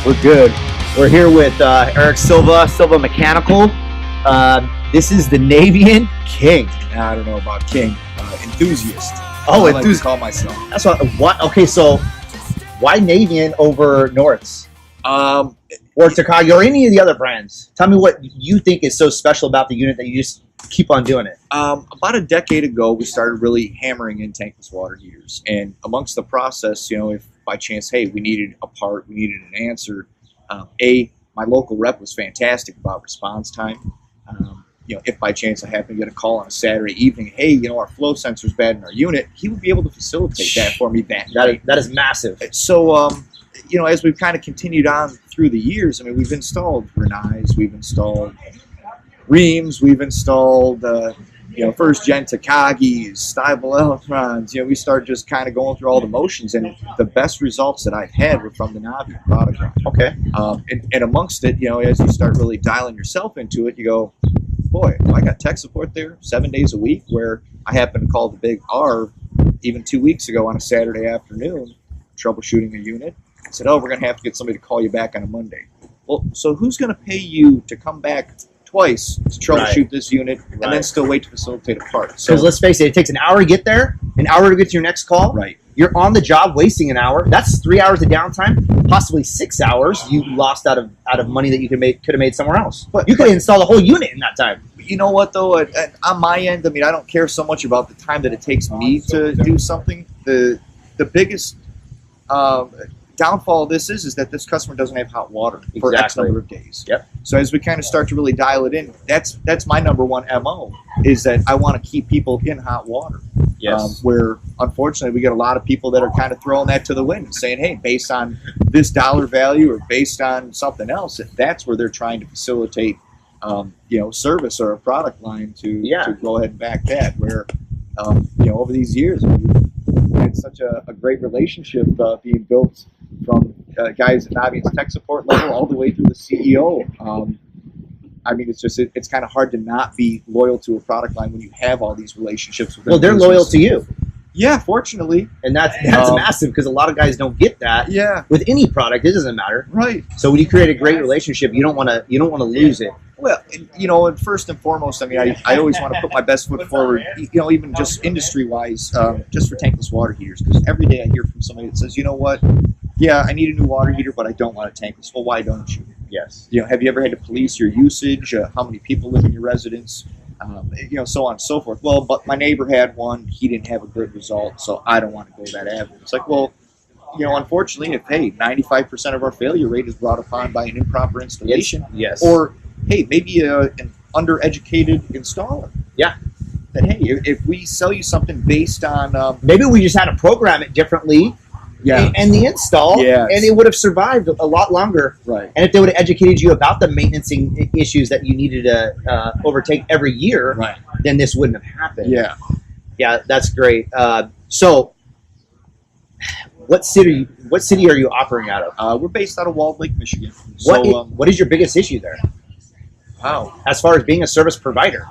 We're good. We're here with Eric Silva, Silva Mechanical. This is the Navien King. I don't know about king. Enthusiast. Oh, I like to call myself. That's what. Okay, so why Navien over Nortz or Takagi or any of the other brands? Tell me what you think is so special about the unit that you just keep on doing it. About a decade ago, we started really hammering in tankless water heaters, and amongst the process, if by chance, hey, we needed a part, we needed an answer. My local rep was fantastic about response time. If by chance I happen to get a call on a Saturday evening, hey, our flow sensor's bad in our unit, he would be able to facilitate that for me that night. That is massive. So, as we've kind of continued on through the years, we've installed Renais, we've installed Reams, we've installed, first gen Takagis, Stiebel Electrons. We started just kind of going through all the motions, and the best results that I've had were from the Navien product line. Okay. And amongst it, as you start really dialing yourself into it, you go, boy, I got tech support there 7 days a week, where I happened to call the big R even 2 weeks ago on a Saturday afternoon, troubleshooting a unit. I said, we're going to have to get somebody to call you back on a Monday. Well, so who's going to pay you to come back twice to troubleshoot this unit and then still wait to facilitate a part? So let's face it takes an hour to get there, an hour to get to your next call. Right. You're on the job wasting an hour. That's 3 hours of downtime, possibly 6 hours you lost out of money that you could have made somewhere else. But you could install the whole unit in that time. You know what, though? On my end, I don't care so much about the time that it takes me to do something. The biggest downfall of this is that this customer doesn't have hot water for X number of days. Yep. So as we kind of start to really dial it in, that's my number one MO, is that I want to keep people in hot water. Yes. Where unfortunately we get a lot of people that are kind of throwing that to the wind and saying, hey, based on this dollar value or based on something else, that's where they're trying to facilitate service or a product line to go ahead and back that. Where over these years we've had such a great relationship being built from guys at Navien's tech support level all the way through the CEO. It's kind of hard to not be loyal to a product line when you have all these relationships with them. Well, they're loyal to you. Yeah, fortunately. And that's massive, because a lot of guys don't get that. Yeah. With any product, it doesn't matter. Right. So when you create a great relationship, you don't want to lose it. Well, and first and foremost, I always want to put my best foot forward, even just industry-wise, just for tankless water heaters, because every day I hear from somebody that says, you know what, yeah, I need a new water heater, but I don't want a tankless. Well, why don't you? Yes. Have you ever had to police your usage? How many people live in your residence? So on and so forth. Well, but my neighbor had one. He didn't have a good result, so I don't want to go that avenue. It's like, well, unfortunately, if 95% of our failure rate is brought upon by an improper installation, yes, or hey, maybe an undereducated installer. Yeah. That hey, if we sell you something based on maybe we just had to program it differently. Yeah. And the install, and it would have survived a lot longer. Right. And if they would have educated you about the maintenance issues that you needed to overtake every year, then this wouldn't have happened. Yeah. Yeah, that's great. So, what city are you operating out of? We're based out of Walled Lake, Michigan. So, what is your biggest issue there? Wow. As far as being a service provider?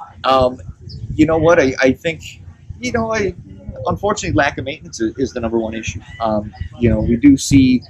You know what? I think, unfortunately, lack of maintenance is the number one issue. We do see,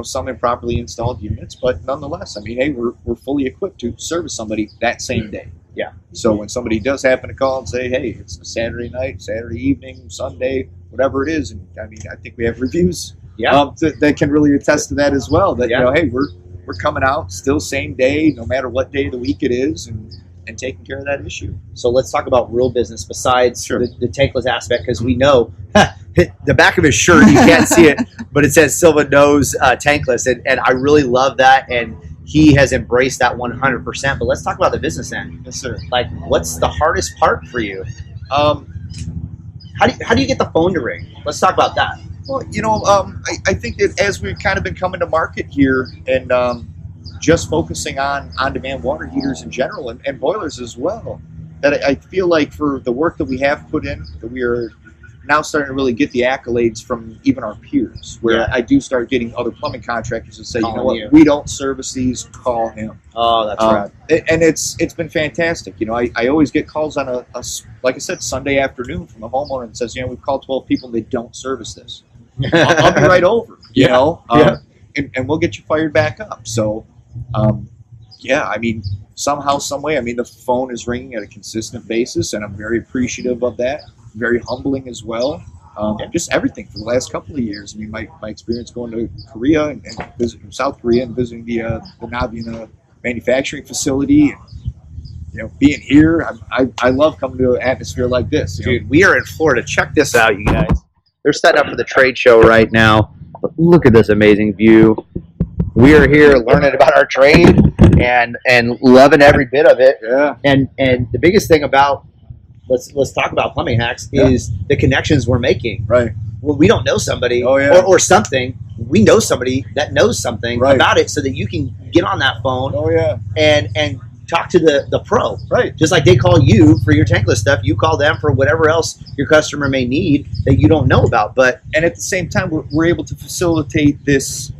some improperly installed units, but nonetheless, hey, we're fully equipped to service somebody that same day. Yeah. So when somebody does happen to call and say, hey, it's a Saturday night, Saturday evening, Sunday, whatever it is, and I think we have reviews that can really attest to that as well. That hey, we're coming out still same day, no matter what day of the week it is, and taking care of that issue. So let's talk about real business besides Sure. the tankless aspect, because we know the back of his shirt, you can't see it, but it says Silva knows tankless, and I really love that, and he has embraced that 100%. But let's talk about the business end. Yes, sir. Like, what's the hardest part for you? How do you get the phone to ring? Let's talk about that. Well, I think that as we've kind of been coming to market here and just focusing on on-demand water heaters in general and boilers as well, that I feel like for the work that we have put in, that we are now starting to really get the accolades from even our peers, where I do start getting other plumbing contractors that say, you know what, we don't service these, call him. Oh, that's right. And it's been fantastic. I always get calls on a like I said, Sunday afternoon from a homeowner that says, we've called 12 people and they don't service this. I'll be right over, you know. and we'll get you fired back up. So, yeah, I mean, somehow, some way, I mean, the phone is ringing at a consistent basis, and I'm very appreciative of that. Very humbling as well. Just everything for the last couple of years. I mean, my experience going to Korea and visiting South Korea and visiting the Navien manufacturing facility, and, you know, being here. I love coming to an atmosphere like this. You know? Dude, we are in Florida. Check this out, you guys. They're setting up for the trade show right now. But look at this amazing view. We are here learning about our trade and loving every bit of it. Yeah. And the biggest thing about let's talk about plumbing hacks is the connections we're making. Right. Well, we don't know somebody or something. We know somebody that knows something about it, so that you can get on that phone. Oh yeah. And talk to the pro. Right. Just like they call you for your tankless stuff, you call them for whatever else your customer may need that you don't know about. But and at the same time, we're able to facilitate this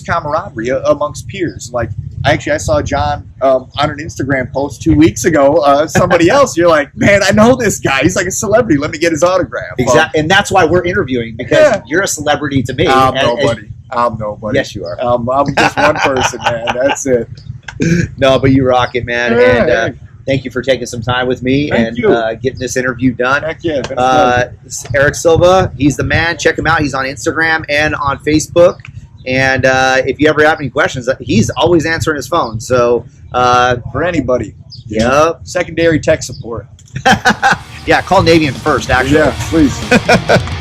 camaraderie amongst peers. Like, I saw John on an Instagram post 2 weeks ago. Somebody else, you're like, man, I know this guy. He's like a celebrity. Let me get his autograph. Exactly, and that's why we're interviewing, because you're a celebrity to me. I'm nobody. I'm nobody. Yes, you are. I'm just one person, man. That's it. No, but you rock it, man. Yeah, and thank you for taking some time with me Thank and you. Getting this interview done. Heck yeah. It's Eric Silva. He's the man. Check him out. He's on Instagram and on Facebook. And if you ever have any questions, he's always answering his phone. So for anybody. Yep. Secondary tech support. Yeah, call Navien first, actually. Yeah, please.